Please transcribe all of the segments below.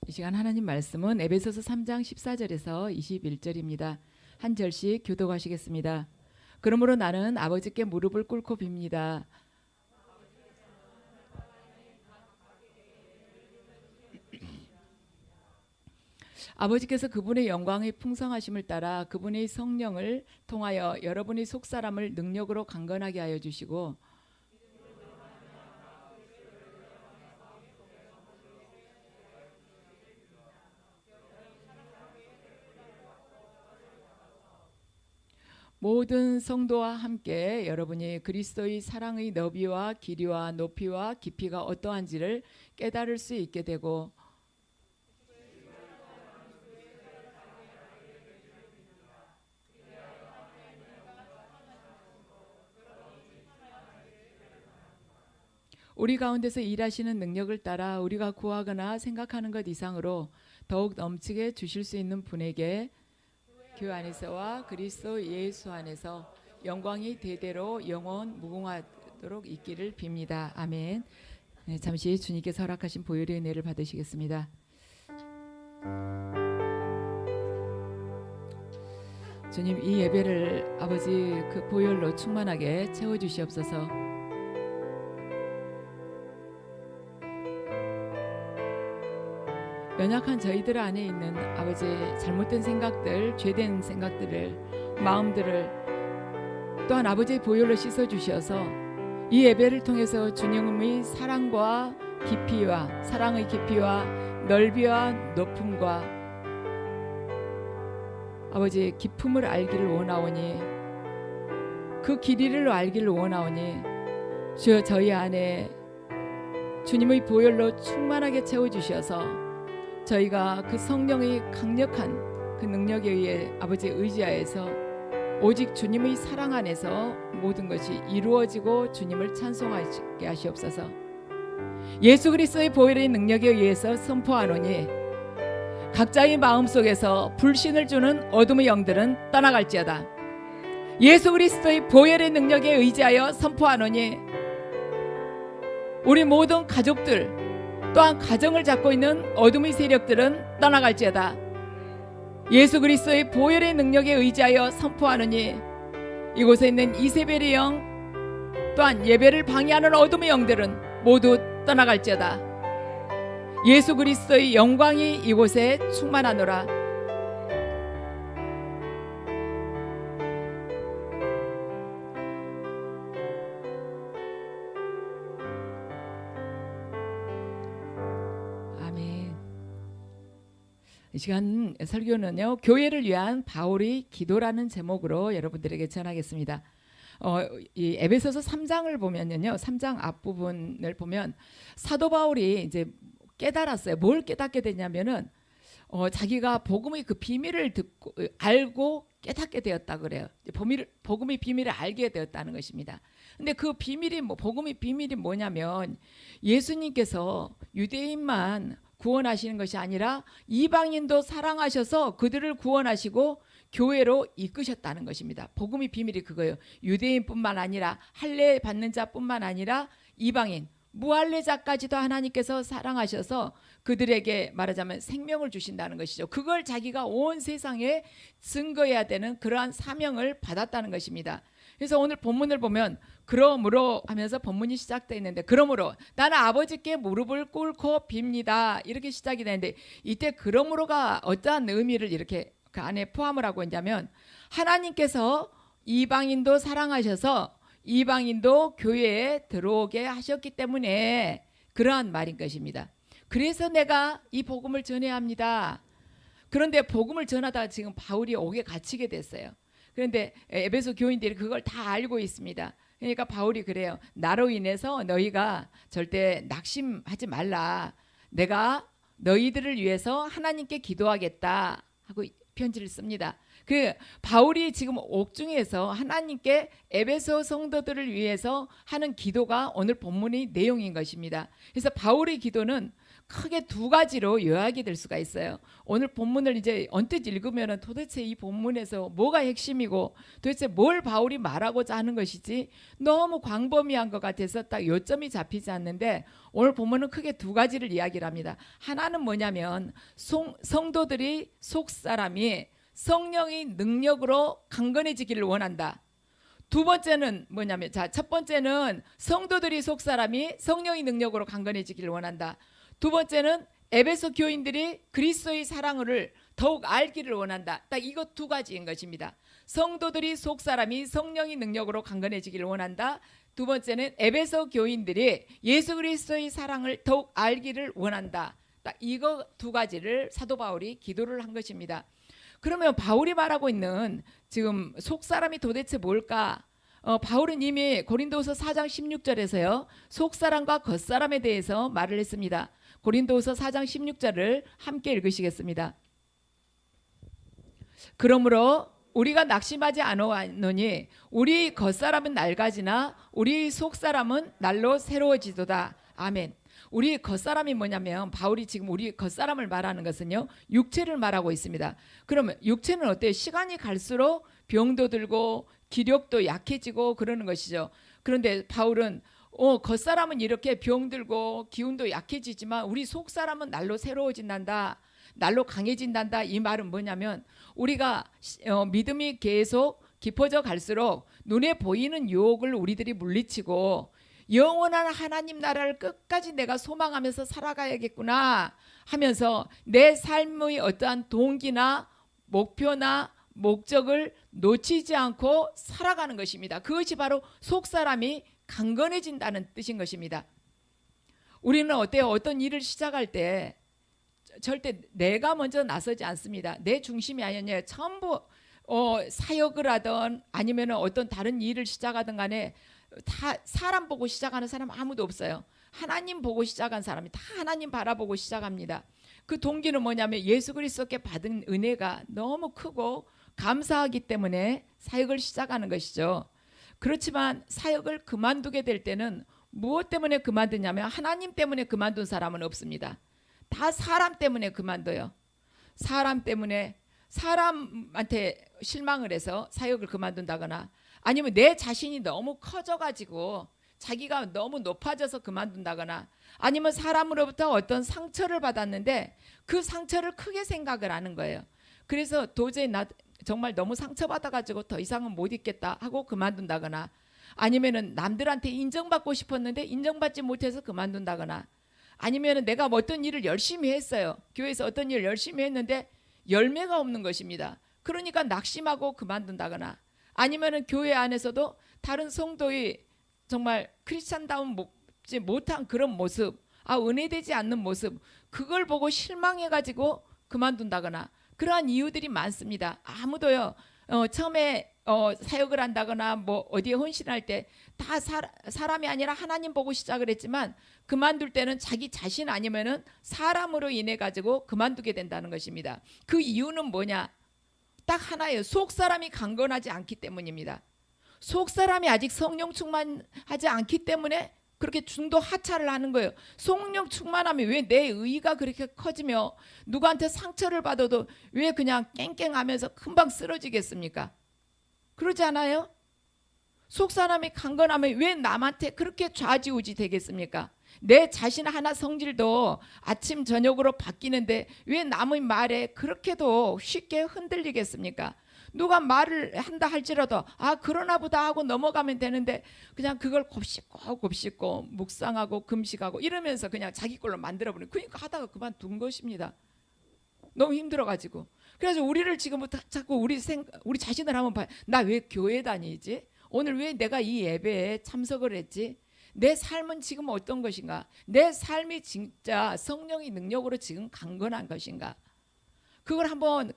이 시간 하나님 말씀은 에베소서 3장 14절에서 21절입니다. 한 절씩 교독하시겠습니다. 그러므로 나는 아버지께 무릎을 꿇고 빕니다. 아버지께서 그분의 영광의 풍성하심을 따라 그분의 성령을 통하여 여러분의 속사람을 능력으로 강건하게 하여 주시고 모든 성도와 함께 여러분이 그리스도의 사랑의 너비와 길이와 높이와 깊이가 어떠한지를 깨달을 수 있게 되고 우리 가운데서 일하시는 능력을 따라 우리가 구하거나 생각하는 것 이상으로 더욱 넘치게 주실 수 있는 분에게 교회 안에서와 그리스도 예수 안에서 영광이 대대로 영원 무궁하도록 있기를 빕니다. 아멘. 네, 잠시 주님께서 허락하신 보혈의 은혜를 받으시겠습니다. 주님, 이 예배를 아버지 그 보혈로 충만하게 채워주시옵소서. 연약한 저희들 안에 있는 아버지 잘못된 생각들, 죄된 생각들을, 마음들을 또한 아버지의 보혈로 씻어주셔서 이 예배를 통해서 주님의 사랑과 깊이와 사랑의 깊이와 넓이와 높음과 아버지 깊음을 알기를 원하오니 그 길이를 알기를 원하오니 주여 저희 안에 주님의 보혈로 충만하게 채워주셔서 저희가 그 성령의 강력한 그 능력에 의해 아버지의 의지하여서 오직 주님의 사랑 안에서 모든 것이 이루어지고 주님을 찬송하게 하시옵소서. 예수 그리스도의 보혈의 능력에 의해서 선포하노니 각자의 마음속에서 불신을 주는 어둠의 영들은 떠나갈지어다. 예수 그리스도의 보혈의 능력에 의지하여 선포하노니 우리 모든 가족들 또한 가정을 잡고 있는 어둠의 세력들은 떠나갈지어다. 예수 그리스도의 보혈의 능력에 의지하여 선포하느니 이곳에 있는 이세벨의 영 또한 예배를 방해하는 어둠의 영들은 모두 떠나갈지어다. 예수 그리스도의 영광이 이곳에 충만하노라. 이 시간 설교는요, 교회를 위한 바울의 기도라는 제목으로 여러분들에게 전하겠습니다. 이 에베소서 3장을 보면요, 3장 앞부분을 보면 사도 바울이 이제 깨달았어요. 뭘 깨닫게 됐냐면은 자기가 복음의 그 비밀을 듣고 알고 깨닫게 되었다 그래요. 복음의 비밀을 알게 되었다는 것입니다. 근데 그 비밀이 복음의 비밀이 뭐냐면 예수님께서 유대인만 구원하시는 것이 아니라 이방인도 사랑하셔서 그들을 구원하시고 교회로 이끄셨다는 것입니다. 복음의 비밀이 그거예요. 유대인뿐만 아니라 할례 받는 자뿐만 아니라 이방인 무할례자까지도 하나님께서 사랑하셔서 그들에게 말하자면 생명을 주신다는 것이죠. 그걸 자기가 온 세상에 증거해야 되는 그러한 사명을 받았다는 것입니다. 그래서 오늘 본문을 보면 그러므로 하면서 본문이 시작되어 있는데 그러므로 나는 아버지께 무릎을 꿇고 빕니다 이렇게 시작이 되는데 이때 그러므로가 어떠한 의미를 이렇게 그 안에 포함을 하고 있냐면 하나님께서 이방인도 사랑하셔서 이방인도 교회에 들어오게 하셨기 때문에 그러한 말인 것입니다. 그래서 내가 이 복음을 전해야 합니다. 그런데 복음을 전하다가 지금 바울이 옥에 갇히게 됐어요. 그런데 에베소 교인들이 그걸 다 알고 있습니다. 그러니까 바울이 그래요. 나로 인해서 너희가 절대 낙심하지 말라. 내가 너희들을 위해서 하나님께 기도하겠다 하고 편지를 씁니다. 그 바울이 지금 옥중에서 하나님께 에베소 성도들을 위해서 하는 기도가 오늘 본문의 내용인 것입니다. 그래서 바울의 기도는 크게 두 가지로 요약이 될 수가 있어요. 오늘 본문을 이제 언뜻 읽으면 도대체 이 본문에서 뭐가 핵심이고 도대체 뭘 바울이 말하고자 하는 것이지 너무 광범위한 것 같아서 딱 요점이 잡히지 않는데, 오늘 본문은 크게 두 가지를 이야기를 합니다. 하나는 뭐냐면 성도들이 속사람이 성령의 능력으로 강건해지기를 원한다. 두 번째는 뭐냐면, 첫 번째는 성도들이 속사람이 성령의 능력으로 강건해지기를 원한다. 두 번째는 에베소 교인들이 그리스도의 사랑을 더욱 알기를 원한다. 딱 이것 두 가지인 것입니다. 성도들이 속사람이 성령의 능력으로 강건해지기를 원한다. 두 번째는 에베소 교인들이 예수 그리스도의 사랑을 더욱 알기를 원한다. 딱 이거 두 가지를 사도 바울이 기도를 한 것입니다. 그러면 바울이 말하고 있는 지금 속사람이 도대체 뭘까? 바울은 이미 고린도후서 4장 16절에서요 속사람과 겉사람에 대해서 말을 했습니다. 고린도후서 4장 16절을 함께 읽으시겠습니다. 그러므로 우리가 낙심하지 않으노니 우리 겉사람은 낡아지나 우리 속사람은 날로 새로워지도다. 아멘. 우리 겉사람이 뭐냐면, 바울이 지금 우리 겉사람을 말하는 것은요 육체를 말하고 있습니다. 그러면 육체는 어때요? 시간이 갈수록 병도 들고 기력도 약해지고 그러는 것이죠. 그런데 바울은 겉사람은 이렇게 병들고 기운도 약해지지만 우리 속사람은 날로 새로워진단다, 날로 강해진단다. 이 말은 뭐냐면, 우리가 믿음이 계속 깊어져 갈수록 눈에 보이는 유혹을 우리들이 물리치고 영원한 하나님 나라를 끝까지 내가 소망하면서 살아가야겠구나 하면서 내 삶의 어떠한 동기나 목표나 목적을 놓치지 않고 살아가는 것입니다. 그것이 바로 속사람이 강건해진다는 뜻인 것입니다. 우리는 어때요? 어떤 일을 시작할 때 절대 내가 먼저 나서지 않습니다. 내 중심이 아니냐. 전부 사역을 하든 아니면 어떤 다른 일을 시작하든 간에 다 사람 보고 시작하는 사람 아무도 없어요. 하나님 보고 시작한 사람이 다 하나님 바라보고 시작합니다. 그 동기는 뭐냐면 예수 그리스도께 받은 은혜가 너무 크고 감사하기 때문에 사역을 시작하는 것이죠. 그렇지만 사역을 그만두게 될 때는 무엇 때문에 그만두냐면 하나님 때문에 그만둔 사람은 없습니다. 다 사람 때문에 그만둬요. 사람 때문에 사람한테 실망을 해서 사역을 그만둔다거나, 아니면 내 자신이 너무 커져가지고 자기가 너무 높아져서 그만둔다거나, 아니면 사람으로부터 어떤 상처를 받았는데 그 상처를 크게 생각을 하는 거예요. 그래서 도저히 나 정말 너무 상처받아가지고 더 이상은 못 있겠다 하고 그만둔다거나, 아니면은 남들한테 인정받고 싶었는데 인정받지 못해서 그만둔다거나, 아니면은 내가 어떤 일을 열심히 했어요. 교회에서 어떤 일을 열심히 했는데 열매가 없는 것입니다. 그러니까 낙심하고 그만둔다거나, 아니면은 교회 안에서도 다른 성도의 정말 크리스찬다운 못한 그런 모습, 은혜되지 않는 모습, 그걸 보고 실망해가지고 그만둔다거나, 그러한 이유들이 많습니다. 아무도요 처음에 사역을 한다거나 뭐 어디에 헌신할 때 다 사람이 아니라 하나님 보고 시작을 했지만 그만둘 때는 자기 자신 아니면은 사람으로 인해 가지고 그만두게 된다는 것입니다. 그 이유는 뭐냐? 딱 하나예요. 속사람이 강건하지 않기 때문입니다. 속사람이 아직 성령 충만하지 않기 때문에 그렇게 중도 하차를 하는 거예요. 성령 충만하면 왜 내 의가 그렇게 커지며 누구한테 상처를 받아도 왜 그냥 깽깽하면서 금방 쓰러지겠습니까? 그러지 않아요? 속사람이 강건하면 왜 남한테 그렇게 좌지우지 되겠습니까? 내 자신 하나 성질도 아침 저녁으로 바뀌는데 왜 남의 말에 그렇게도 쉽게 흔들리겠습니까? 누가 말을 한다 할지라도 그러나 보다 하고 넘어가면 되는데 그냥 그걸 곱씹고 묵상하고 금식하고 이러면서 그냥 자기 걸로 만들어버리는, 그러니까 하다가 그만둔 것입니다. 너무 힘들어가지고. 그래서 우리를 지금부터 자꾸 우리 자신을 한번 봐요. 나 왜 교회 다니지? 오늘 왜 내가 이 예배에 참석을 했지? 내 삶은 지금 어떤 것인가? 내 삶이 진짜 성령의 능력으로 지금 강건한 것인가? 그걸 한번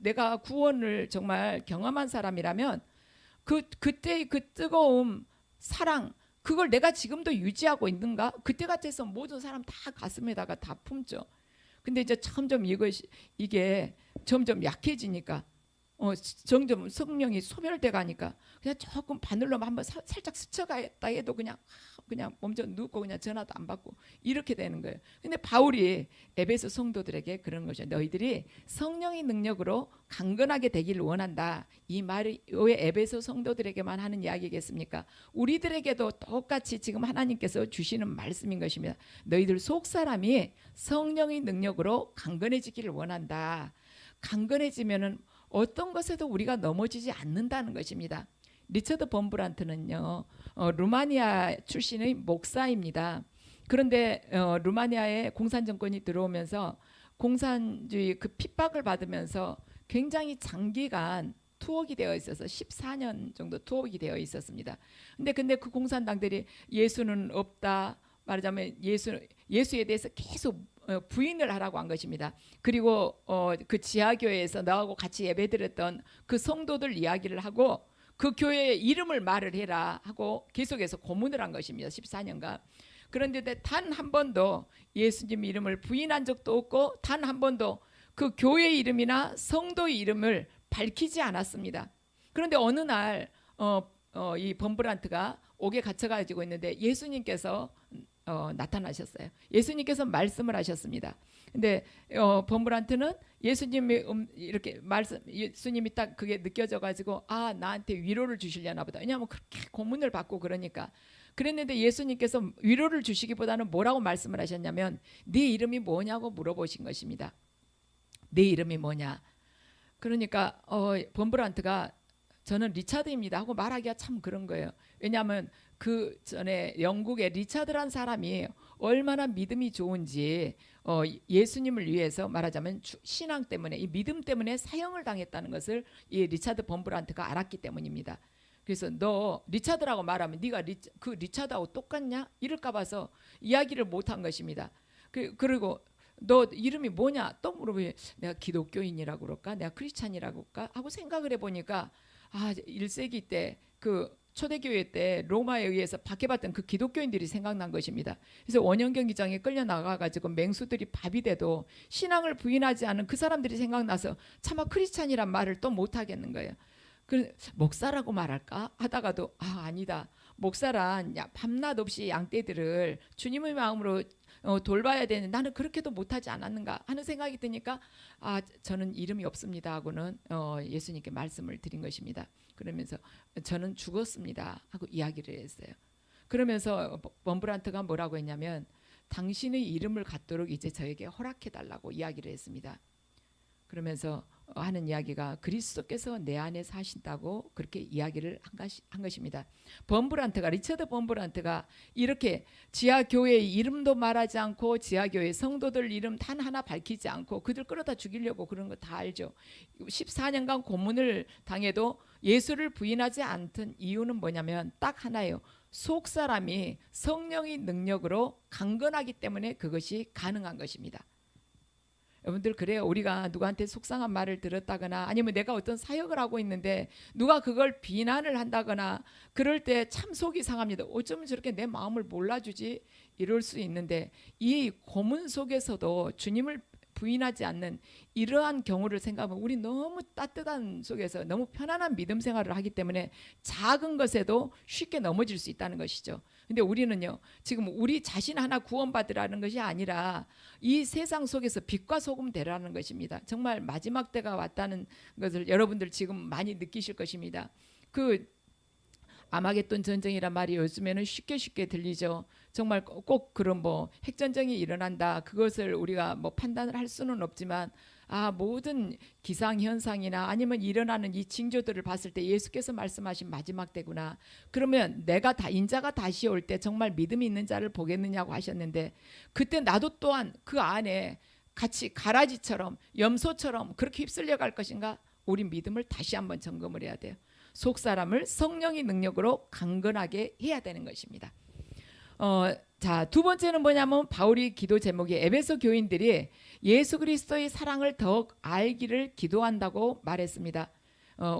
내가 구원을 정말 경험한 사람이라면 그때의 그 뜨거움, 사랑, 그걸 내가 지금도 유지하고 있는가? 그때 같아서 모든 사람 다 가슴에다가 다 품죠. 근데 이제 점점 이게 점점 약해지니까 점점 성령이 소멸돼 가니까 그냥 조금 바늘로만 한번 살짝 스쳐갔다 해도 그냥 먼저 눕고 그냥 전화도 안 받고 이렇게 되는 거예요. 근데 바울이 에베소 성도들에게 그런 거죠. 너희들이 성령의 능력으로 강건하게 되길 원한다. 이 말이 왜 에베소 성도들에게만 하는 이야기겠습니까? 우리들에게도 똑같이 지금 하나님께서 주시는 말씀인 것입니다. 너희들 속 사람이 성령의 능력으로 강건해지기를 원한다. 강건해지면은 어떤 것에도 우리가 넘어지지 않는다는 것입니다. 리처드 범브란트는요, 루마니아 출신의 목사입니다. 그런데 루마니아에 공산 정권이 들어오면서 공산주의 그 핍박을 받으면서 굉장히 장기간 투옥이 되어 있어서 14년 정도 투옥이 되어 있었습니다. 근데 그 공산당들이 예수는 없다, 말하자면 예수에 대해서 계속 부인을 하라고 한 것입니다. 그리고 그 지하교회에서 나하고 같이 예배드렸던 그 성도들 이야기를 하고 그 교회의 이름을 말을 해라 하고 계속해서 고문을 한 것입니다. 14년간. 그런데 단 한 번도 예수님 이름을 부인한 적도 없고 단 한 번도 그 교회 이름이나 성도의 이름을 밝히지 않았습니다. 그런데 어느 날 이 범브란트가 옥에 갇혀가지고 있는데 예수님께서 나타나셨어요. 예수님께서 말씀을 하셨습니다. 근데 범브란트는 예수님이 이렇게 예수님이 딱 그게 느껴져 가지고 아, 나한테 위로를 주시려나 보다. 왜냐하면 그렇게 고문을 받고 그러니까. 그랬는데 예수님께서 위로를 주시기보다는 뭐라고 말씀을 하셨냐면 네 이름이 뭐냐고 물어보신 것입니다. 네 이름이 뭐냐. 그러니까 범브란트가 저는 리차드입니다 하고 말하기가 참 그런 거예요. 왜냐하면 그 전에 영국의 리차드란 사람이 얼마나 믿음이 좋은지 예수님을 위해서 말하자면 신앙 때문에 이 믿음 때문에 사형을 당했다는 것을 이 리차드 범브란트가 알았기 때문입니다. 그래서 너 리차드라고 말하면 네가 그 리차드하고 똑같냐? 이럴까 봐서 이야기를 못한 것입니다. 그리고 너 이름이 뭐냐? 또 물어보면 내가 기독교인이라고 그럴까? 내가 크리스찬이라고 그럴까? 하고 생각을 해보니까 1세기 때 그 초대교회 때 로마에 의해서 박해받던 그 기독교인들이 생각난 것입니다. 그래서 원형 경기장에 끌려 나가가지고 맹수들이 밥이 돼도 신앙을 부인하지 않은 그 사람들이 생각나서 차마 크리스찬이란 말을 또 못하겠는 거예요. 목사라고 말할까 하다가도 아니다. 목사란 밤낮 없이 양떼들을 주님의 마음으로 돌봐야 되는 나는 그렇게도 못하지 않았는가 하는 생각이 드니까 저는 이름이 없습니다 하고는 예수님께 말씀을 드린 것입니다. 그러면서 저는 죽었습니다 하고 이야기를 했어요. 그러면서 범브란트가 뭐라고 했냐면 당신의 이름을 갖도록 이제 저에게 허락해 달라고 이야기를 했습니다. 그러면서 하는 이야기가 그리스도께서 내 안에 사신다고 그렇게 이야기를 한 것입니다. 리처드 범브란트가 이렇게 지하교회의 이름도 말하지 않고 지하교회 성도들 이름 단 하나 밝히지 않고 그들 끌어다 죽이려고 그런 거 다 알죠. 14년간 고문을 당해도 예수를 부인하지 않던 이유는 뭐냐면 딱 하나예요. 속 사람이 성령의 능력으로 강건하기 때문에 그것이 가능한 것입니다. 여러분들 그래요. 우리가 누구한테 속상한 말을 들었다거나 아니면 내가 어떤 사역을 하고 있는데 누가 그걸 비난을 한다거나 그럴 때 참 속이 상합니다. 어쩌면 저렇게 내 마음을 몰라주지 이럴 수 있는데 이 고문 속에서도 주님을 부인하지 않는 이러한 경우를 생각하면 우리 너무 따뜻한 속에서 너무 편안한 믿음 생활을 하기 때문에 작은 것에도 쉽게 넘어질 수 있다는 것이죠. 근데 우리는요 지금 우리 자신 하나 구원받으라는 것이 아니라 이 세상 속에서 빛과 소금 되라는 것입니다. 정말 마지막 때가 왔다는 것을 여러분들 지금 많이 느끼실 것입니다. 그 아마겟돈 전쟁이란 말이 요즘에는 쉽게 들리죠. 정말 꼭 그런 핵전쟁이 일어난다 그것을 우리가 판단을 할 수는 없지만 모든 기상현상이나 아니면 일어나는 이 징조들을 봤을 때 예수께서 말씀하신 마지막 때구나. 그러면 인자가 다시 올 때 정말 믿음이 있는 자를 보겠느냐고 하셨는데 그때 나도 또한 그 안에 같이 가라지처럼 염소처럼 그렇게 휩쓸려 갈 것인가? 우리 믿음을 다시 한번 점검을 해야 돼요. 속 사람을 성령의 능력으로 강건하게 해야 되는 것입니다. 자, 두 번째는 뭐냐면 바울이 기도 제목이 에베소 교인들이 예수 그리스도의 사랑을 더욱 알기를 기도한다고 말했습니다.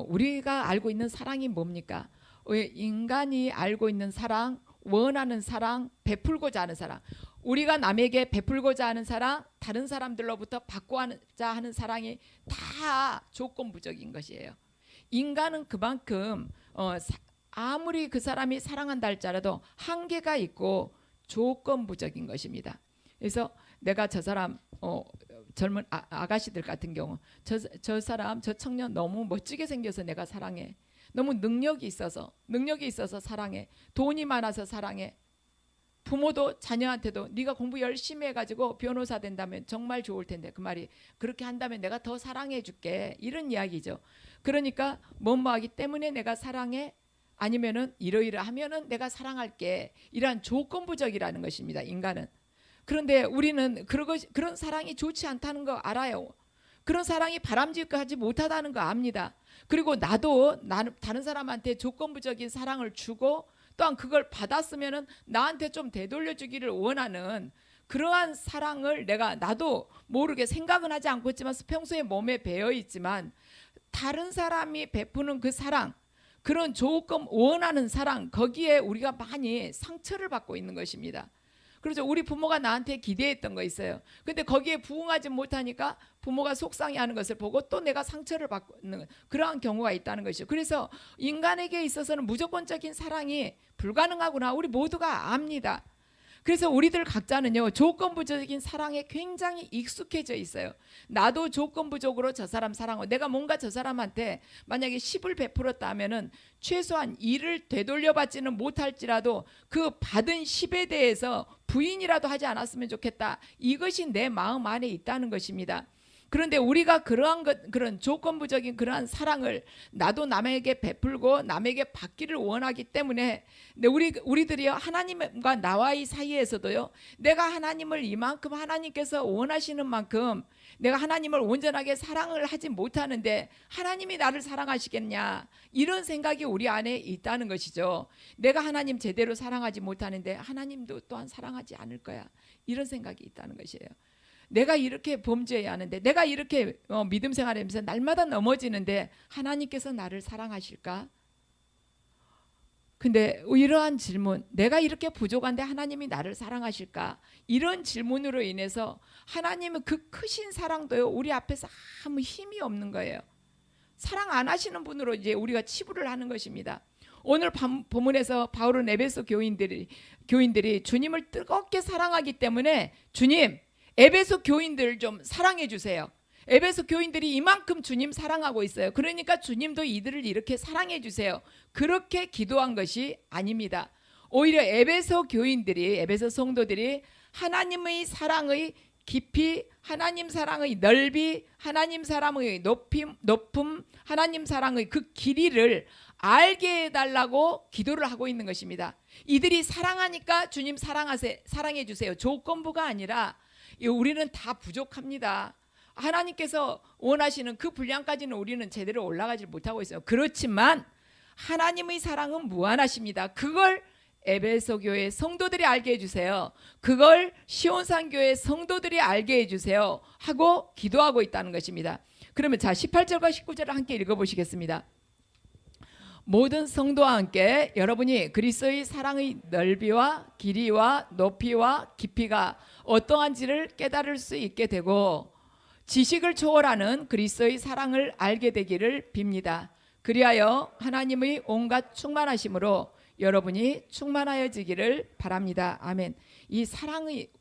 우리가 알고 있는 사랑이 뭡니까? 인간이 알고 있는 사랑, 원하는 사랑, 베풀고자 하는 사랑. 우리가 남에게 베풀고자 하는 사랑, 다른 사람들로부터 받고자 하는 사랑이 다 조건부적인 것이에요. 인간은 그만큼 아무리 그 사람이 사랑한다 할지라도 한계가 있고 조건부적인 것입니다. 그래서 내가 저 사람 젊은 아가씨들 같은 경우 저 사람 저 청년 너무 멋지게 생겨서 내가 사랑해. 너무 능력이 있어서 사랑해. 돈이 많아서 사랑해. 부모도 자녀한테도 네가 공부 열심히 해가지고 변호사 된다면 정말 좋을 텐데 그 말이 그렇게 한다면 내가 더 사랑해 줄게 이런 이야기죠. 그러니까 뭐하기 때문에 내가 사랑해 아니면은 이러이러하면은 내가 사랑할게 이러한 조건부적이라는 것입니다. 인간은. 그런데 우리는 그런 사랑이 좋지 않다는 거 알아요. 그런 사랑이 바람직하지 못하다는 거 압니다. 그리고 나도 다른 사람한테 조건부적인 사랑을 주고 또한 그걸 받았으면은 나한테 좀 되돌려 주기를 원하는 그러한 사랑을 나도 모르게 생각은 하지 않고 있지만 평소에 몸에 배어 있지만 다른 사람이 베푸는 그 사랑, 그런 조건 원하는 사랑, 거기에 우리가 많이 상처를 받고 있는 것입니다. 그렇죠. 우리 부모가 나한테 기대했던 거 있어요. 근데 거기에 부응하지 못하니까 부모가 속상해하는 것을 보고 또 내가 상처를 받는 그러한 경우가 있다는 것이죠. 그래서 인간에게 있어서는 무조건적인 사랑이 불가능하구나 우리 모두가 압니다. 그래서 우리들 각자는요 조건부적인 사랑에 굉장히 익숙해져 있어요. 나도 조건부적으로 저 사람 사랑하고 내가 뭔가 저 사람한테 만약에 10을 베풀었다 하면은 최소한 2를 되돌려받지는 못할지라도 그 받은 10에 대해서 부인이라도 하지 않았으면 좋겠다. 이것이 내 마음 안에 있다는 것입니다. 그런데 우리가 그런 조건부적인 그러한 사랑을 나도 남에게 베풀고 남에게 받기를 원하기 때문에 우리들이요 하나님과 나와의 사이에서도요 내가 하나님을 이만큼 하나님께서 원하시는 만큼 내가 하나님을 온전하게 사랑을 하지 못하는데 하나님이 나를 사랑하시겠냐 이런 생각이 우리 안에 있다는 것이죠. 내가 하나님 제대로 사랑하지 못하는데 하나님도 또한 사랑하지 않을 거야 이런 생각이 있다는 것이에요. 내가 이렇게 범죄해야 하는데 내가 이렇게 믿음 생활하면서 날마다 넘어지는데 하나님께서 나를 사랑하실까? 근데 이러한 질문, 내가 이렇게 부족한데 하나님이 나를 사랑하실까? 이런 질문으로 인해서 하나님의 그 크신 사랑도요 우리 앞에서 아무 힘이 없는 거예요. 사랑 안 하시는 분으로 이제 우리가 치부를 하는 것입니다. 오늘 본문에서 바울은 에베소 교인들이 주님을 뜨겁게 사랑하기 때문에 주님 에베소 교인들을 좀 사랑해 주세요. 에베소 교인들이 이만큼 주님 사랑하고 있어요. 그러니까 주님도 이들을 이렇게 사랑해 주세요. 그렇게 기도한 것이 아닙니다. 오히려 에베소 성도들이 하나님의 사랑의 깊이, 하나님 사랑의 넓이, 하나님 사랑의 높음, 하나님 사랑의 그 길이를 알게 해달라고 기도를 하고 있는 것입니다. 이들이 사랑하니까 주님 사랑해 주세요. 조건부가 아니라 우리는 다 부족합니다. 하나님께서 원하시는 그 분량까지는 우리는 제대로 올라가지 못하고 있어요. 그렇지만 하나님의 사랑은 무한하십니다. 그걸 에베소 교회 성도들이 알게 해주세요. 그걸 시온산 교회 성도들이 알게 해주세요 하고 기도하고 있다는 것입니다. 그러면 자 18절과 19절을 함께 읽어보시겠습니다. 모든 성도와 함께 여러분이 그리스도의 사랑의 넓이와 길이와 높이와 깊이가 어떠한지를 깨달을 수 있게 되고 지식을 초월하는 그리스도의 사랑을 알게 되기를 빕니다. 그리하여 하나님의 온갖 충만하심으로 여러분이 충만하여지기를 바랍니다. 아멘. 이 사랑의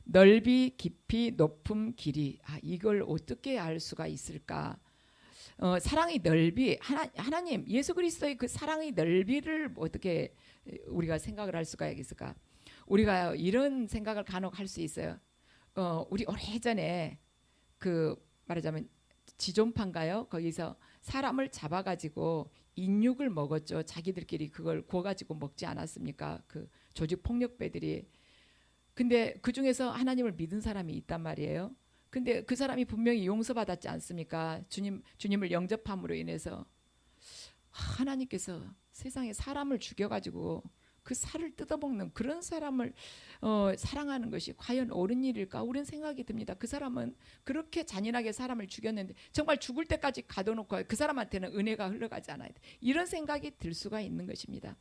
넓이, 깊이, 높음, 길이 이걸 어떻게 알 수가 있을까? 사랑의 넓이 하나님 예수 그리스도의 그 사랑의 넓이를 어떻게 우리가 생각을 할 수가 있을까? 우리가 이런 생각을 간혹 할 수 있어요. 우리 오래전에 그 말하자면 지존파인가요? 거기서 사람을 잡아가지고 인육을 먹었죠. 자기들끼리 그걸 구워가지고 먹지 않았습니까? 그 조직 폭력배들이. 근데 그 중에서 하나님을 믿은 사람이 있단 말이에요. 근데 그 사람이 분명히 용서받았지 않습니까? 주님을 영접함으로 인해서 하나님께서 세상에 사람을 죽여가지고 그 살을 뜯어먹는 그런 사람을 사랑하는 것이 과연 옳은 일일까? 옳은 생각이 듭니다. 그 사람은 그렇게 잔인하게 사람을 죽였는데 정말 죽을 때까지 가둬놓고 그 사람한테는 은혜가 흘러가지 않아야 돼. 이런 생각이 들 수가 있는 것입니다.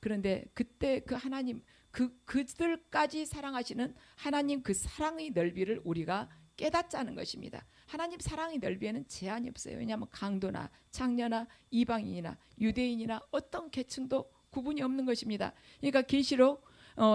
그런데 그때 그 하나님 그들까지 사랑하시는 하나님 그 사랑의 넓이를 우리가 깨닫자는 것입니다. 하나님 사랑의 넓이에는 제한이 없어요. 왜냐하면 강도나 창녀나 이방인이나 유대인이나 어떤 계층도 구분이 없는 것입니다. 그러니까 계시록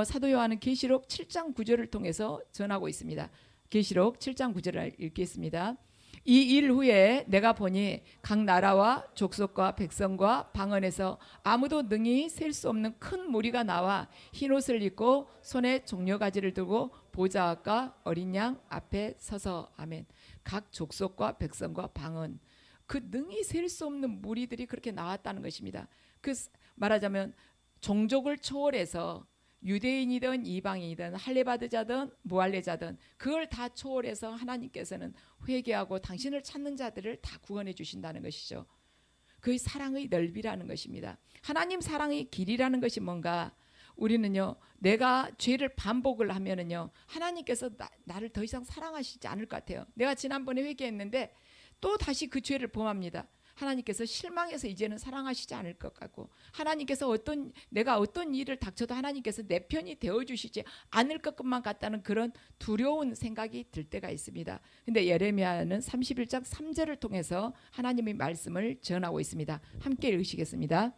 사도 요한은 계시록 7장 9절을 통해서 전하고 있습니다. 계시록 7장 9절을 읽겠습니다. 이 일 후에 내가 보니 각 나라와 족속과 백성과 방언에서 아무도 능히 셀 수 없는 큰 무리가 나와 흰옷을 입고 손에 종려가지를 들고 보좌 앞과 어린 양 앞에 서서 아멘. 각 족속과 백성과 방언, 그 능히 셀 수 없는 무리들이 그렇게 나왔다는 것입니다. 그 말하자면 종족을 초월해서 유대인이든 이방인이든 할례받으자든 무할례자든 그걸 다 초월해서 하나님께서는 회개하고 당신을 찾는 자들을 다 구원해 주신다는 것이죠. 그 사랑의 넓이라는 것입니다. 하나님 사랑의 길이라는 것이 뭔가, 우리는요 내가 죄를 반복을 하면은요 하나님께서 나를 더 이상 사랑하시지 않을 것 같아요. 내가 지난번에 회개했는데 또 다시 그 죄를 범합니다. 하나님께서 실망해서 이제는 사랑하시지 않을 것 같고, 하나님께서 내가 어떤 일을 닥쳐도 하나님께서 내 편이 되어주시지 않을 것만 같다는 그런 두려운 생각이 들 때가 있습니다. 근데 예레미야는 31장 3절을 통해서 하나님의 말씀을 전하고 있습니다. 함께 읽으시겠습니다.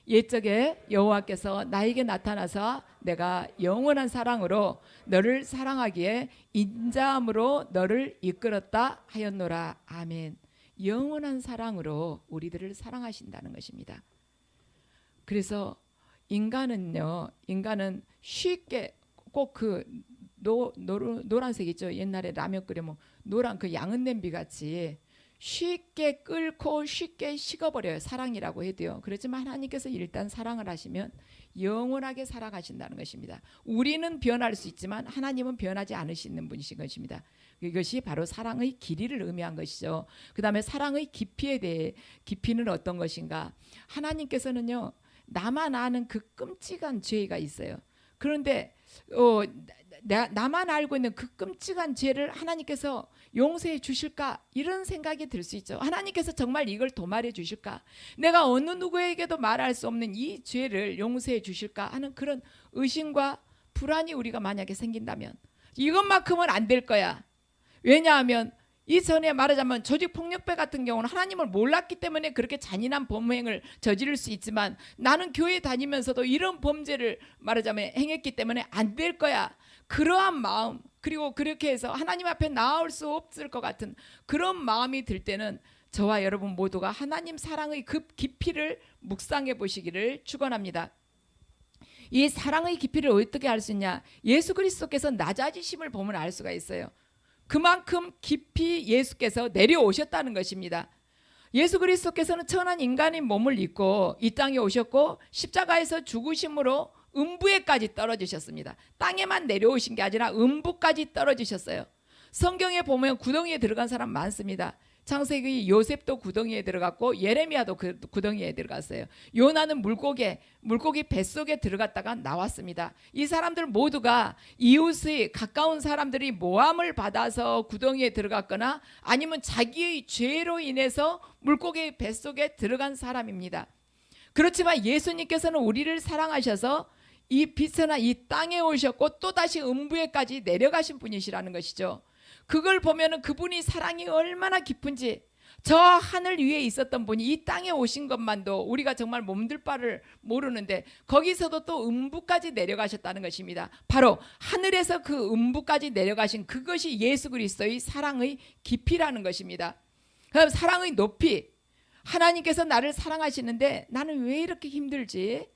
옛적에 여호와께서 나에게 나타나서 내가 영원한 사랑으로 너를 사랑하기에 인자함으로 너를 이끌었다 하였노라. 아멘. 영원한 사랑으로 우리들을 사랑하신다는 것입니다. 그래서 인간은 쉽게 꼭 그 노란색 있죠. 옛날에 라면 끓이면 노란 그 양은 냄비 같이 쉽게 끓고 쉽게 식어버려요. 사랑이라고 해도요. 그렇지만 하나님께서 일단 사랑을 하시면 영원하게 살아가신다는 것입니다. 우리는 변할 수 있지만 하나님은 변하지 않으시는 분이신 것입니다. 이것이 바로 사랑의 길이를 의미한 것이죠. 그 다음에 사랑의 깊이는 어떤 것인가? 하나님께서는요 나만 아는 그 끔찍한 죄가 있어요. 그런데 나만 알고 있는 그 끔찍한 죄를 하나님께서 용서해 주실까? 이런 생각이 들 수 있죠. 하나님께서 정말 이걸 도말해 주실까? 내가 어느 누구에게도 말할 수 없는 이 죄를 용서해 주실까 하는 그런 의심과 불안이 우리가 만약에 생긴다면 이것만큼은 안 될 거야. 왜냐하면 이전에 말하자면 조직폭력배 같은 경우는 하나님을 몰랐기 때문에 그렇게 잔인한 범행을 저지를 수 있지만 나는 교회 다니면서도 이런 범죄를 말하자면 행했기 때문에 안 될 거야. 그러한 마음, 그리고 그렇게 해서 하나님 앞에 나올 수 없을 것 같은 그런 마음이 들 때는 저와 여러분 모두가 하나님 사랑의 그 깊이를 묵상해 보시기를 축원합니다. 이 사랑의 깊이를 어떻게 알 수 있냐? 예수 그리스도께서 낮아지심을 보면 알 수가 있어요. 그만큼 깊이 예수께서 내려오셨다는 것입니다. 예수 그리스도께서는 천한 인간의 몸을 입고 이 땅에 오셨고 십자가에서 죽으심으로 음부에까지 떨어지셨습니다. 땅에만 내려오신 게 아니라 음부까지 떨어지셨어요. 성경에 보면 구덩이에 들어간 사람 많습니다. 창세기 요셉도 구덩이에 들어갔고 예레미야도 그 구덩이에 들어갔어요. 요나는 물고기 뱃속에 들어갔다가 나왔습니다. 이 사람들 모두가 이웃의 가까운 사람들이 모함을 받아서 구덩이에 들어갔거나 아니면 자기의 죄로 인해서 물고기 뱃속에 들어간 사람입니다. 그렇지만 예수님께서는 우리를 사랑하셔서 이 비천한 이 땅에 오셨고 또다시 음부에까지 내려가신 분이시라는 것이죠. 그걸 보면은 그분이 사랑이 얼마나 깊은지, 저 하늘 위에 있었던 분이 이 땅에 오신 것만도 우리가 정말 몸둘 바를 모르는데 거기서도 또 음부까지 내려가셨다는 것입니다. 바로 하늘에서 그 음부까지 내려가신 그것이 예수 그리스도의 사랑의 깊이라는 것입니다. 그럼 사랑의 높이, 하나님께서 나를 사랑하시는데 나는 왜 이렇게 힘들지?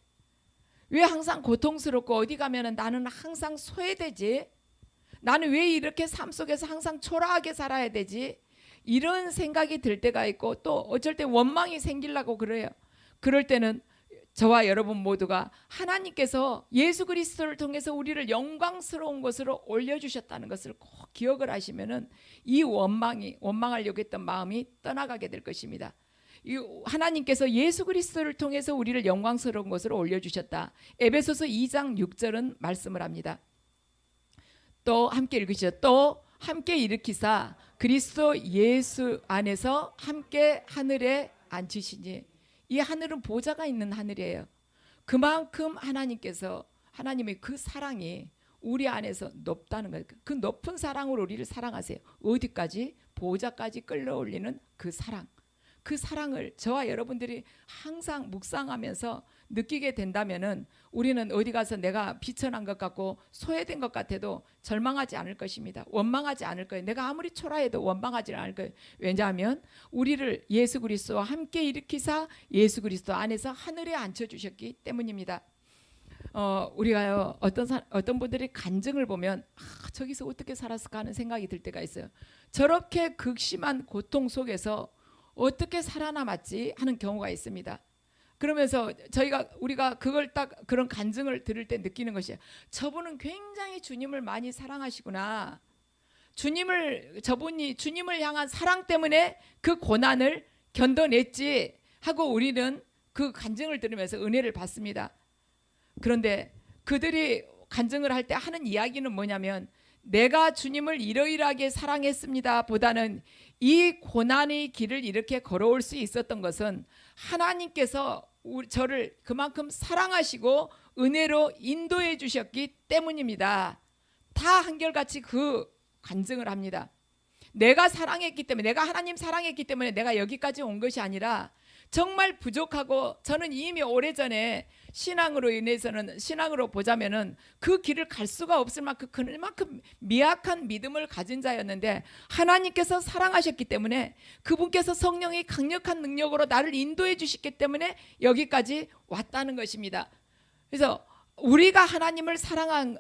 왜 항상 고통스럽고 어디 가면은 나는 항상 소외되지? 나는 왜 이렇게 삶 속에서 항상 초라하게 살아야 되지? 이런 생각이 들 때가 있고 또 어쩔 때 원망이 생기려고 그래요. 그럴 때는 저와 여러분 모두가 하나님께서 예수 그리스도를 통해서 우리를 영광스러운 것으로 올려주셨다는 것을 꼭 기억을 하시면은 이 원망하려고 했던 마음이 떠나가게 될 것입니다. 하나님께서 예수 그리스도를 통해서 우리를 영광스러운 것으로 올려주셨다. 에베소서 2장 6절은 말씀을 합니다. 또 함께 읽으시죠. 또 함께 일으키사 그리스도 예수 안에서 함께 하늘에 앉히시니, 이 하늘은 보좌가 있는 하늘이에요. 그만큼 하나님의 그 사랑이 우리 안에서 높다는 거예요. 그 높은 사랑으로 우리를 사랑하세요. 어디까지? 보호자까지 끌어올리는 그 사랑. 그 사랑을 저와 여러분들이 항상 묵상하면서 느끼게 된다면은 우리는 어디 가서 내가 비천한 것 같고 소외된 것 같아도 절망하지 않을 것입니다. 원망하지 않을 거예요. 내가 아무리 초라해도 원망하지 않을 거예요. 왜냐하면 우리를 예수 그리스도와 함께 일으키사 예수 그리스도 안에서 하늘에 앉혀주셨기 때문입니다. 우리가요 어떤 분들이 간증을 보면 저기서 어떻게 살았을까 하는 생각이 들 때가 있어요. 저렇게 극심한 고통 속에서 어떻게 살아남았지 하는 경우가 있습니다. 그러면서 우리가 그걸 딱 그런 간증을 들을 때 느끼는 것이에요. 저분은 굉장히 주님을 많이 사랑하시구나. 저분이 주님을 향한 사랑 때문에 그 고난을 견뎌냈지 하고 우리는 그 간증을 들으면서 은혜를 받습니다. 그런데 그들이 간증을 할 때 하는 이야기는 뭐냐면 내가 주님을 이러이러하게 사랑했습니다 보다는 이 고난의 길을 이렇게 걸어올 수 있었던 것은 하나님께서 저를 그만큼 사랑하시고 은혜로 인도해 주셨기 때문입니다. 다 한결같이 그 간증을 합니다. 내가 하나님 사랑했기 때문에 내가 여기까지 온 것이 아니라 정말 부족하고 저는 이미 오래전에 신앙으로 보자면은 그 길을 갈 수가 없을 만큼 그만큼 미약한 믿음을 가진 자였는데 하나님께서 사랑하셨기 때문에 그분께서 성령의 강력한 능력으로 나를 인도해 주셨기 때문에 여기까지 왔다는 것입니다. 그래서 우리가 하나님을 사랑한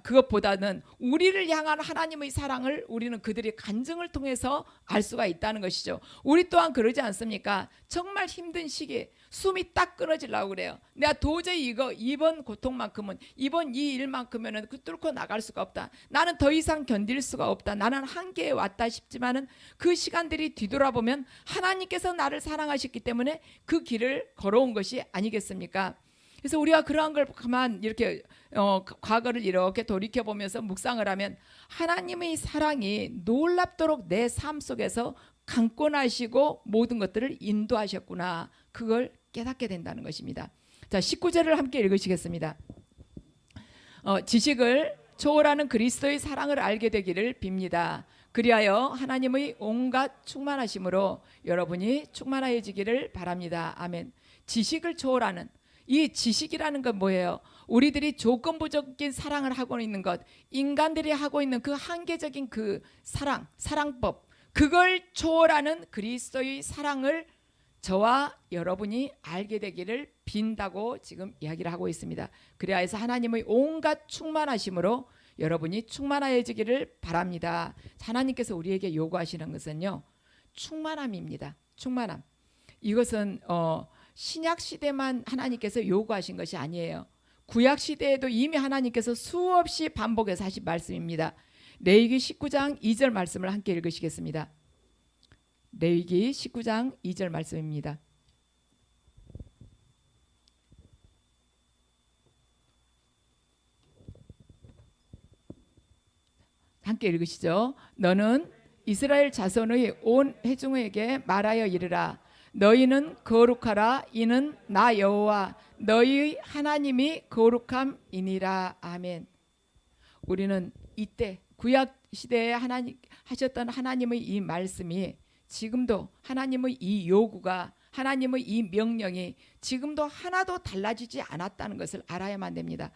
그것보다는 우리를 향한 하나님의 사랑을 우리는 그들의 간증을 통해서 알 수가 있다는 것이죠. 우리 또한 그러지 않습니까? 정말 힘든 시기에 숨이 딱 끊어지려고 그래요. 내가 도저히 이번 고통만큼은 이번 이 일만큼은 뚫고 나갈 수가 없다. 나는 더 이상 견딜 수가 없다. 나는 한계에 왔다 싶지만은 그 시간들이 뒤돌아보면 하나님께서 나를 사랑하셨기 때문에 그 길을 걸어온 것이 아니겠습니까? 그래서 우리가 그러한 걸 가만 이렇게 과거를 이렇게 돌이켜보면서 묵상을 하면 하나님의 사랑이 놀랍도록 내 삶 속에서 강권하시고 모든 것들을 인도하셨구나. 그걸 깨닫게 된다는 것입니다. 자, 19절을 함께 읽으시겠습니다. 지식을 초월하는 그리스도의 사랑을 알게 되기를 빕니다. 그리하여 하나님의 온갖 충만하심으로 여러분이 충만하여지기를 바랍니다. 아멘. 지식을 초월하는 이 지식이라는 건 뭐예요? 우리들이 조건부적인 사랑을 하고 있는 것, 인간들이 하고 있는 그 한계적인 그 사랑법, 그걸 초월하는 그리스도의 사랑을 저와 여러분이 알게 되기를 빈다고 지금 이야기를 하고 있습니다. 그래서 하나님의 온갖 충만하심으로 여러분이 충만하여지기를 바랍니다. 하나님께서 우리에게 요구하시는 것은요, 충만함입니다. 충만함. 이것은 신약 시대만 하나님께서 요구하신 것이 아니에요. 구약 시대에도 이미 하나님께서 수없이 반복해서 하신 말씀입니다. 레위기 19장 2절 말씀을 함께 읽으시겠습니다. 레위기 19장 2절 말씀입니다. 함께 읽으시죠. 너는 이스라엘 자손의 온 회중에게 말하여 이르라. 너희는 거룩하라. 이는 나 여호와 너희 하나님이 거룩함이니라. 아멘. 우리는 이때 구약 시대에 하셨던 하나님의 이 말씀이 지금도 하나님의 이 요구가, 하나님의 이 명령이 지금도 하나도 달라지지 않았다는 것을 알아야만 됩니다.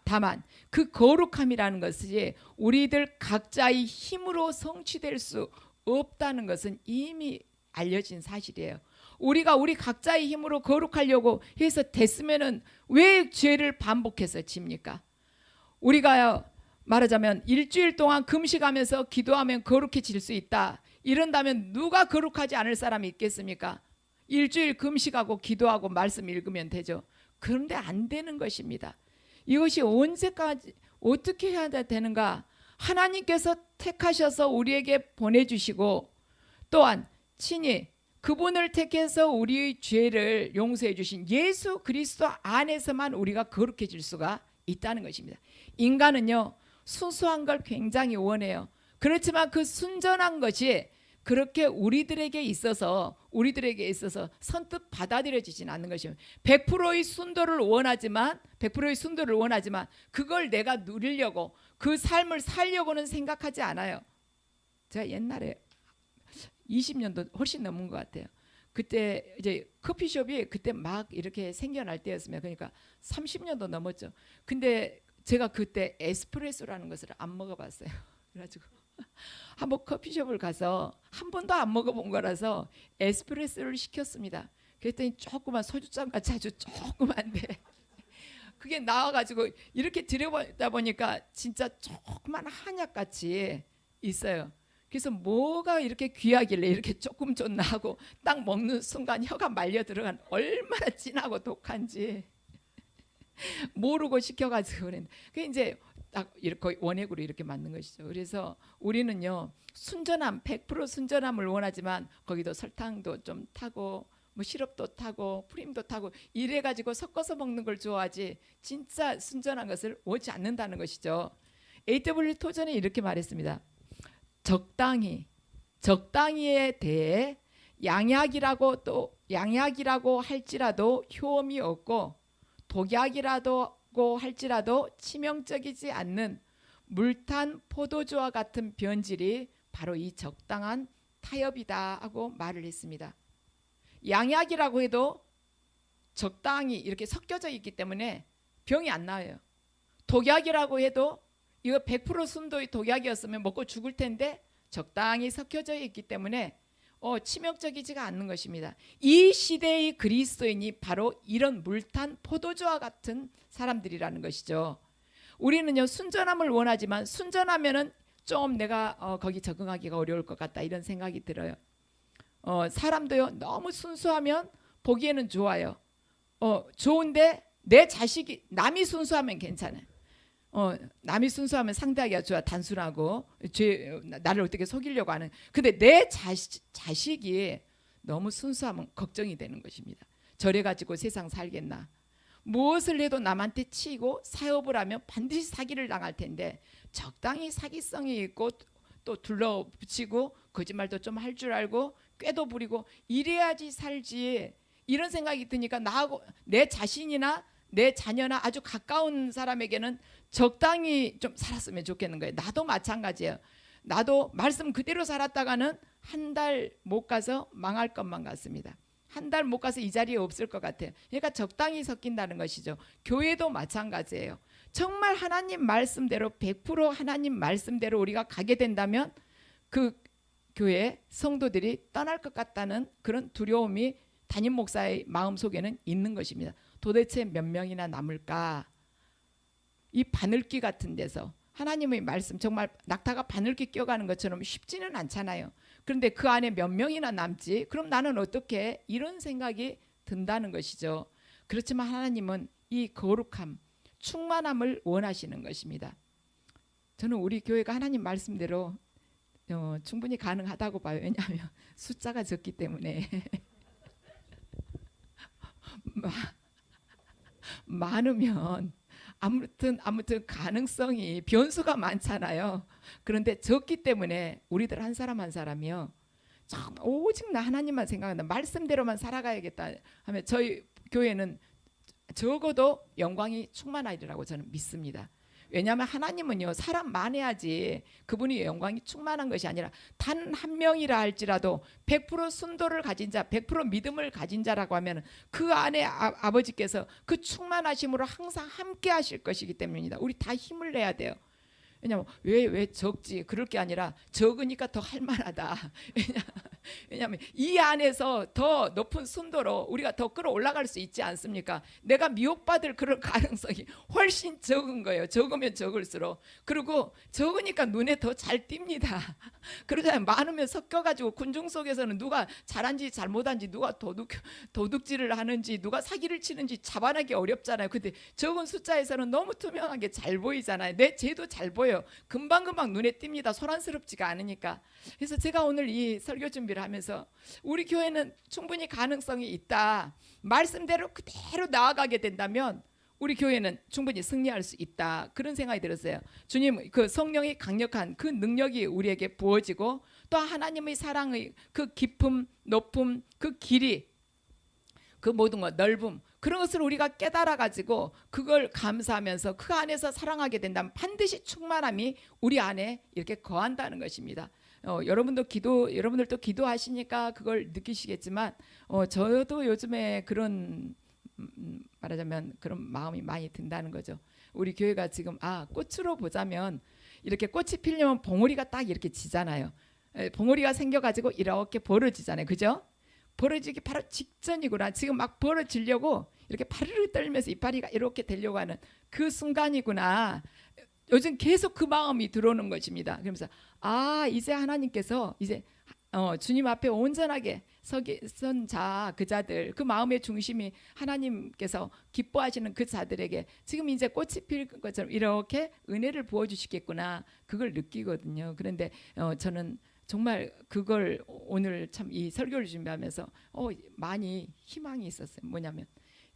다만 그 거룩함이라는 것이 우리들 각자의 힘으로 성취될 수 없다는 것은 이미 알려진 사실이에요. 우리가 우리 각자의 힘으로 거룩하려고 해서 됐으면은 왜 죄를 반복해서 집니까? 우리가 말하자면 일주일 동안 금식하면서 기도하면 거룩해질 수 있다, 이런다면 누가 거룩하지 않을 사람이 있겠습니까? 일주일 금식하고 기도하고 말씀 읽으면 되죠. 그런데 안 되는 것입니다. 이것이 언제까지 어떻게 해야 되는가? 하나님께서 택하셔서 우리에게 보내주시고 또한 친히 그분을 택해서 우리의 죄를 용서해 주신 예수 그리스도 안에서만 우리가 거룩해질 수가 있다는 것입니다. 인간은요, 순수한 걸 굉장히 원해요. 그렇지만 그 순전한 것이 그렇게 우리들에게 있어서 선뜻 받아들여지진 않는 것이에요. 100%의 순도를 원하지만 그걸 내가 누리려고 그 삶을 살려고는 생각하지 않아요. 제가 옛날에 20년도 훨씬 넘은 것 같아요. 그때 이제 커피숍이 그때 막 이렇게 생겨날 때였으면, 그러니까 30년도 넘었죠. 근데 제가 그때 에스프레소라는 것을 안 먹어봤어요. 그래가지고 한번 커피숍을 가서 한 번도 안 먹어본 거라서 에스프레소를 시켰습니다. 그랬더니 조그만 소주잔 같이 아주 조그만데 그게 나와가지고 이렇게 들여다 보니까 진짜 조그만 한약 같이 있어요. 그래서 뭐가 이렇게 귀하길래 이렇게 조금 줬나 하고 딱 먹는 순간 혀가 말려 들어간, 얼마나 진하고 독한지 모르고 시켜가지고 그랬는데, 그 이제 딱 이렇게 원액으로 이렇게 맞는 것이죠. 그래서 우리는요, 순전함, 100% 순전함을 원하지만 거기도 설탕도 좀 타고 뭐 시럽도 타고 프림도 타고 이래가지고 섞어서 먹는 걸 좋아하지 진짜 순전한 것을 원치 않는다는 것이죠. A.W. 토전이 이렇게 말했습니다. 적당히에 대해 양약이라고 할지라도 효험이 없고 독약이라고 할지라도 치명적이지 않는 물탄 포도주와 같은 변질이 바로 이 적당한 타협이다 하고 말을 했습니다. 양약이라고 해도 적당히 이렇게 섞여져 있기 때문에 병이 안 나와요. 독약이라고 해도 이거 100% 순도의 독약이었으면 먹고 죽을 텐데 적당히 섞여져 있기 때문에 치명적이지가 않는 것입니다. 이 시대의 그리스도인이 바로 이런 물탄 포도주와 같은 사람들이라는 것이죠. 우리는요, 순전함을 원하지만 순전하면은 좀 내가 거기 적응하기가 어려울 것 같다, 이런 생각이 들어요. 사람도요, 너무 순수하면 보기에는 좋아요. 좋은데 내 자식이, 남이 순수하면 괜찮아요. 남이 순수하면 상대하기가 좋아, 단순하고 나를 어떻게 속이려고 하는. 근데 내 자식이 너무 순수하면 걱정이 되는 것입니다. 저래 가지고 세상 살겠나, 무엇을 해도 남한테 치이고 사업을 하면 반드시 사기를 당할 텐데 적당히 사기성이 있고 또 둘러붙이고 거짓말도 좀 할 줄 알고 꾀도 부리고 이래야지 살지, 이런 생각이 드니까 나하고 내 자신이나 내 자녀나 아주 가까운 사람에게는 적당히 좀 살았으면 좋겠는 거예요. 나도 마찬가지예요. 나도 말씀 그대로 살았다가는 한 달 못 가서 망할 것만 같습니다. 한 달 못 가서 이 자리에 없을 것 같아요. 그러니까 적당히 섞인다는 것이죠. 교회도 마찬가지예요. 정말 하나님 말씀대로 100% 하나님 말씀대로 우리가 가게 된다면 그 교회 성도들이 떠날 것 같다는 그런 두려움이 담임 목사의 마음속에는 있는 것입니다. 도대체 몇 명이나 남을까? 이 바늘귀 같은 데서 하나님의 말씀, 정말 낙타가 바늘귀 껴가는 것처럼 쉽지는 않잖아요. 그런데 그 안에 몇 명이나 남지? 그럼 나는 어떻게? 이런 생각이 든다는 것이죠. 그렇지만 하나님은 이 거룩함, 충만함을 원하시는 것입니다. 저는 우리 교회가 하나님 말씀대로 충분히 가능하다고 봐요. 왜냐하면 숫자가 적기 때문에 많으면 아무튼 가능성이, 변수가 많잖아요. 그런데 적기 때문에 우리들 한 사람 한 사람이요, 참 오직 나 하나님만 생각한다, 말씀대로만 살아가야겠다 하면 저희 교회는 적어도 영광이 충만하리라고 저는 믿습니다. 왜냐하면 하나님은요, 사람 많아야지 그분이 영광이 충만한 것이 아니라 단 한 명이라 할지라도 100% 순도를 가진 자, 100% 믿음을 가진 자라고 하면 그 안에 아버지께서 그 충만하심으로 항상 함께 하실 것이기 때문입니다. 우리 다 힘을 내야 돼요. 왜냐면 왜 적지, 그럴 게 아니라 적으니까 더 할만하다. 왜냐하면 이 안에서 더 높은 순도로 우리가 더 끌어올라갈 수 있지 않습니까? 내가 미혹받을 그런 가능성이 훨씬 적은 거예요. 적으면 적을수록. 그리고 적으니까 눈에 더 잘 띕니다. 그러잖아요. 많으면 섞여가지고 군중 속에서는 누가 잘한지 잘못한지, 누가 도둑질을 하는지, 누가 사기를 치는지 잡아내기 어렵잖아요. 근데 적은 숫자에서는 너무 투명하게 잘 보이잖아요. 내 죄도 잘 보여요. 금방금방 눈에 띕니다. 소란스럽지가 않으니까. 그래서 제가 오늘 이 설교 준비를 하면서 우리 교회는 충분히 가능성이 있다, 말씀대로 그대로 나아가게 된다면 우리 교회는 충분히 승리할 수 있다, 그런 생각이 들었어요. 주님, 그 성령의 강력한 그 능력이 우리에게 부어지고 또 하나님의 사랑의 그 깊음, 높음, 그 길이, 그 모든 것, 넓음, 그런 것을 우리가 깨달아 가지고 그걸 감사하면서 그 안에서 사랑하게 된다면 반드시 충만함이 우리 안에 이렇게 거한다는 것입니다. 여러분들도 기도하시니까 그걸 느끼시겠지만 저도 요즘에 그런 말하자면 그런 마음이 많이 든다는 거죠. 우리 교회가 지금 꽃으로 보자면 이렇게 꽃이 피려면 봉우리가 딱 이렇게 지잖아요. 봉우리가 생겨가지고 이렇게 벌어지잖아요. 그죠? 벌어지기 바로 직전이구나. 지금 막 벌어지려고 이렇게 파르르 떨면서 이파리가 이렇게 되려고 하는 그 순간이구나. 요즘 계속 그 마음이 들어오는 것입니다. 그러면서 이제 하나님께서 이제 주님 앞에 온전하게 선 자, 그 자들, 그 마음의 중심이 하나님께서 기뻐하시는 그 자들에게 지금 이제 꽃이 필 것처럼 이렇게 은혜를 부어주시겠구나, 그걸 느끼거든요. 그런데 저는 정말 그걸 오늘 참 이 설교를 준비하면서 많이 희망이 있었어요. 뭐냐면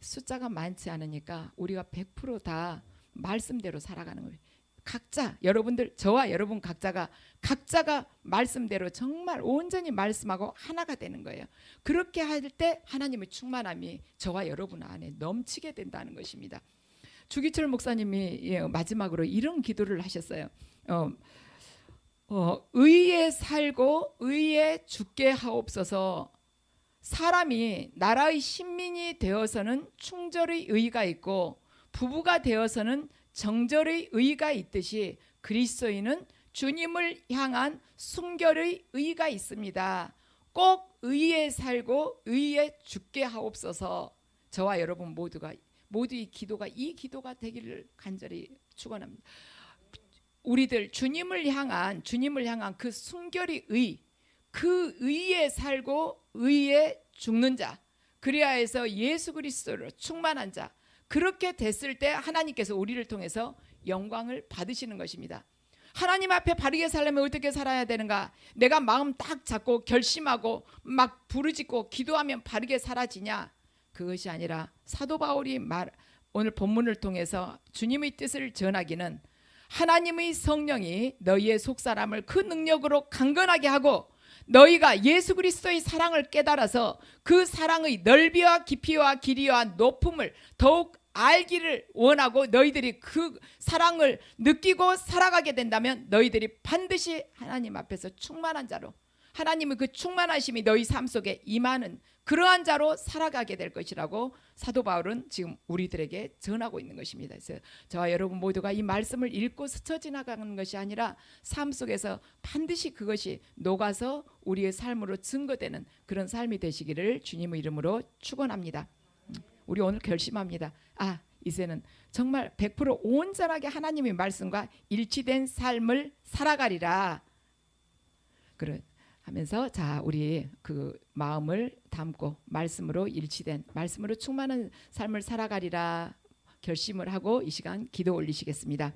숫자가 많지 않으니까 우리가 100% 말씀대로 살아가는 거예요. 각자, 여러분들, 저와 여러분 각자가 말씀대로 정말 온전히 말씀하고 하나가 되는 거예요. 그렇게 할 때 하나님의 충만함이 저와 여러분 안에 넘치게 된다는 것입니다. 주기철 목사님이 마지막으로 이런 기도를 하셨어요. 의에 살고 의에 죽게 하옵소서. 사람이 나라의 신민이 되어서는 충절의 의가 있고 부부가 되어서는 정절의 의가 있듯이 그리스도인은 주님을 향한 순결의 의가 있습니다. 꼭 의에 살고 의에 죽게 하옵소서. 저와 여러분 모두 이 기도가 되기를 간절히 축원합니다. 우리들 주님을 향한 그 순결의 의, 그 의에 살고 의에 죽는 자, 그리하여 해서 예수 그리스도로 충만한 자, 그렇게 됐을 때 하나님께서 우리를 통해서 영광을 받으시는 것입니다. 하나님 앞에 바르게 살려면 어떻게 살아야 되는가? 내가 마음 딱 잡고 결심하고 막 부르짖고 기도하면 바르게 살아지냐? 그것이 아니라 사도 바울이 오늘 본문을 통해서 주님의 뜻을 전하기는 하나님의 성령이 너희의 속사람을 그 능력으로 강건하게 하고 너희가 예수 그리스도의 사랑을 깨달아서 그 사랑의 넓이와 깊이와 길이와 높음을 더욱 알기를 원하고 너희들이 그 사랑을 느끼고 살아가게 된다면 너희들이 반드시 하나님 앞에서 충만한 자로, 하나님의 그 충만하심이 너희 삶 속에 임하는 그러한 자로 살아가게 될 것이라고 사도 바울은 지금 우리들에게 전하고 있는 것입니다. 그래서 저와 여러분 모두가 이 말씀을 읽고 스쳐 지나가는 것이 아니라 삶 속에서 반드시 그것이 녹아서 우리의 삶으로 증거되는 그런 삶이 되시기를 주님의 이름으로 축원합니다. 우리 오늘 결심합니다. 이제는 정말 100% 온전하게 하나님의 말씀과 일치된 삶을 살아가리라. 하면서 우리 그 마음을 담고 말씀으로 일치된, 말씀으로 충만한 삶을 살아가리라 결심을 하고 이 시간 기도 올리시겠습니다.